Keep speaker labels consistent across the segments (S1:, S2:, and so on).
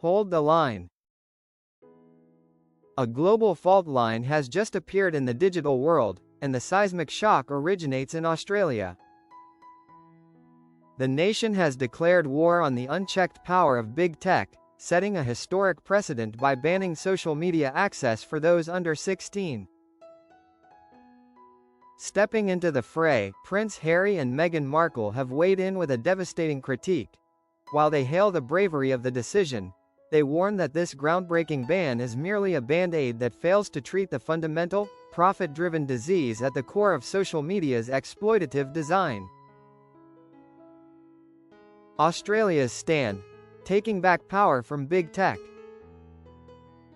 S1: Hold the line. A global fault line has just appeared in the digital world, and the seismic shock originates in Australia. The nation has declared war on the unchecked power of big tech, setting a historic precedent by banning social media access for those under 16. Stepping into the fray, Prince Harry and Meghan Markle have weighed in with a devastating critique. While they hail the bravery of the decision, they warn that this groundbreaking ban is merely a band-aid that fails to treat the fundamental, profit-driven disease at the core of social media's exploitative design. Australia's stand: taking back power from big tech.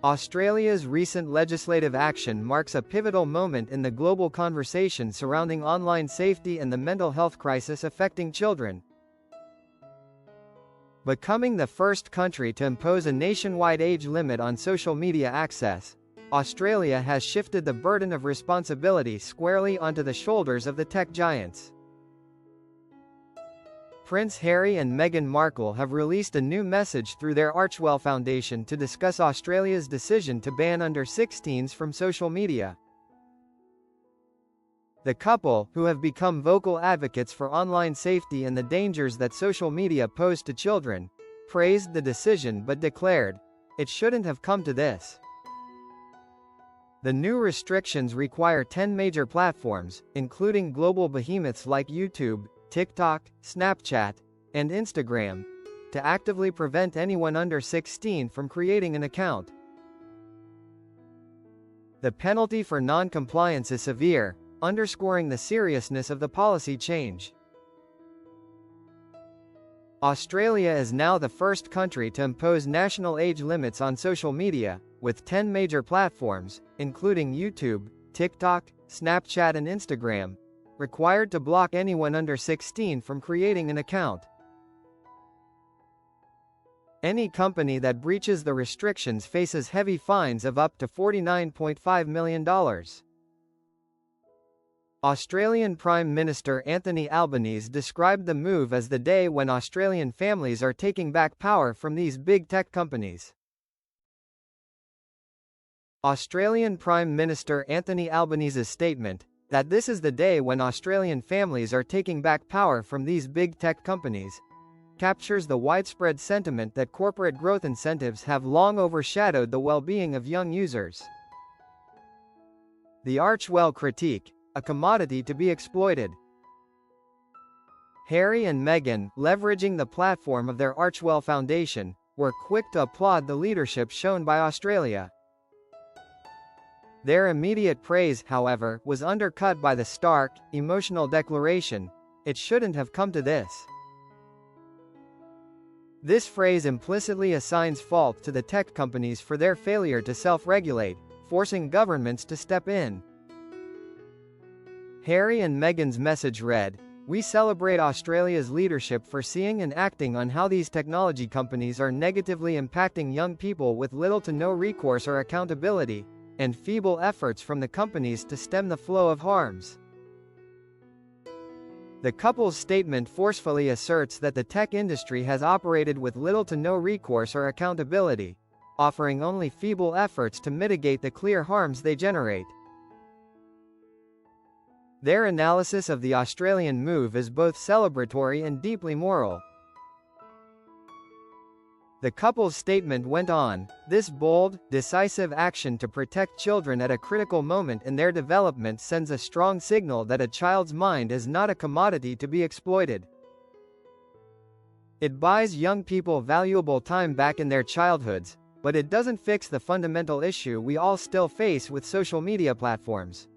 S1: Australia's recent legislative action marks a pivotal moment in the global conversation surrounding online safety and the mental health crisis affecting children. Becoming the first country to impose a nationwide age limit on social media access, Australia has shifted the burden of responsibility squarely onto the shoulders of the tech giants. Prince Harry and Meghan Markle have released a new message through their Archewell Foundation to discuss Australia's decision to ban under-16s from social media. The couple, who have become vocal advocates for online safety and the dangers that social media pose to children, praised the decision but declared, "It shouldn't have come to this." The new restrictions require 10 major platforms, including global behemoths like YouTube, TikTok, Snapchat, and Instagram, to actively prevent anyone under 16 from creating an account. The penalty for non-compliance is severe, underscoring the seriousness of the policy change. Australia is now the first country to impose national age limits on social media, with 10 major platforms, including YouTube, TikTok, Snapchat and Instagram, required to block anyone under 16 from creating an account. Any company that breaches the restrictions faces heavy fines of up to $49.5 million. Australian Prime Minister Anthony Albanese described the move as the day when Australian families are taking back power from these big tech companies. Australian Prime Minister Anthony Albanese's statement, that this is the day when Australian families are taking back power from these big tech companies, captures the widespread sentiment that corporate growth incentives have long overshadowed the well-being of young users. The Archewell critique: a commodity to be exploited. Harry and Meghan, leveraging the platform of their Archewell Foundation, were quick to applaud the leadership shown by Australia. Their immediate praise, however, was undercut by the stark, emotional declaration, "It shouldn't have come to this." This phrase implicitly assigns fault to the tech companies for their failure to self-regulate, forcing governments to step in. Harry and Meghan's message read, "We celebrate Australia's leadership for seeing and acting on how these technology companies are negatively impacting young people with little to no recourse or accountability, and feeble efforts from the companies to stem the flow of harms." The couple's statement forcefully asserts that the tech industry has operated with little to no recourse or accountability, offering only feeble efforts to mitigate the clear harms they generate. Their analysis of the Australian move is both celebratory and deeply moral. The couple's statement went on, "This bold, decisive action to protect children at a critical moment in their development sends a strong signal that a child's mind is not a commodity to be exploited. It buys young people valuable time back in their childhoods, but it doesn't fix the fundamental issue we all still face with social media platforms."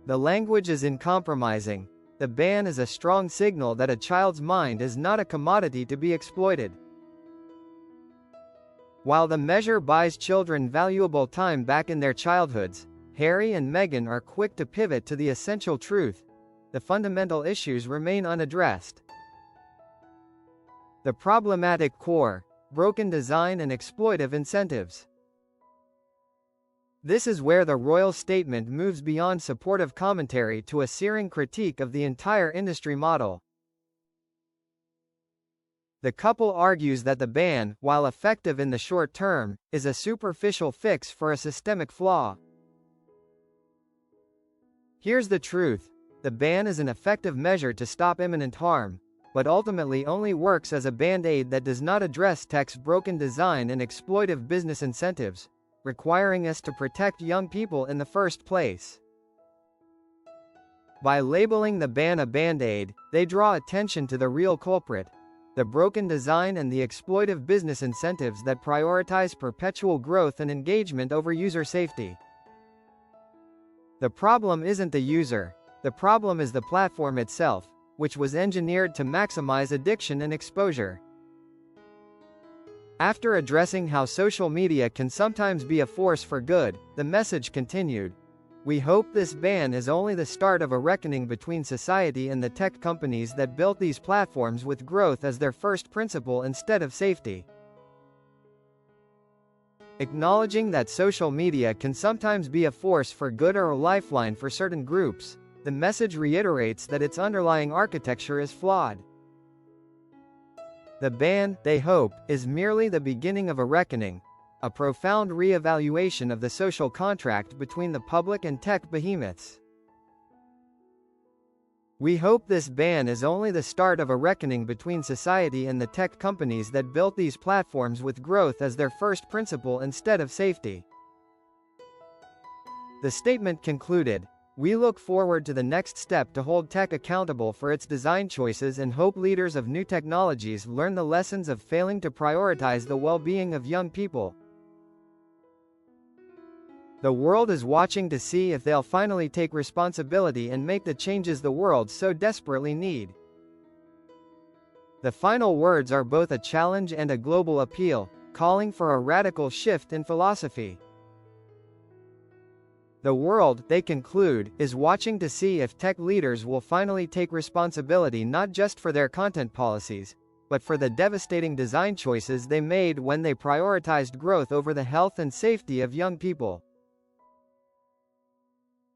S1: The language is uncompromising. The ban is a strong signal that a child's mind is not a commodity to be exploited. While the measure buys children valuable time back in their childhoods, Harry and Meghan are quick to pivot to the essential truth: the fundamental issues remain unaddressed. The problematic core: broken design and exploitive incentives. This is where the royal statement moves beyond supportive commentary to a searing critique of the entire industry model. The couple argues that the ban, while effective in the short term, is a superficial fix for a systemic flaw. Here's the truth. The ban is an effective measure to stop imminent harm, but ultimately only works as a band-aid that does not address tech's broken design and exploitive business incentives, requiring us to protect young people in the first place. By labeling the ban a band-aid, they draw attention to the real culprit: the broken design and the exploitive business incentives that prioritize perpetual growth and engagement over user safety. The problem isn't the user. The problem is the platform itself, which was engineered to maximize addiction and exposure. After addressing how social media can sometimes be a force for good, the message continued: "We hope this ban is only the start of a reckoning between society and the tech companies that built these platforms with growth as their first principle instead of safety." Acknowledging that social media can sometimes be a force for good or a lifeline for certain groups, the message reiterates that its underlying architecture is flawed. The ban, they hope, is merely the beginning of a reckoning, a profound re-evaluation of the social contract between the public and tech behemoths. "We hope this ban is only the start of a reckoning between society and the tech companies that built these platforms with growth as their first principle instead of safety." The statement concluded, "We look forward to the next step to hold tech accountable for its design choices and hope leaders of new technologies learn the lessons of failing to prioritize the well-being of young people. The world is watching to see if they'll finally take responsibility and make the changes the world so desperately need." The final words are both a challenge and a global appeal, calling for a radical shift in philosophy. The world, they conclude, is watching to see if tech leaders will finally take responsibility not just for their content policies, but for the devastating design choices they made when they prioritized growth over the health and safety of young people.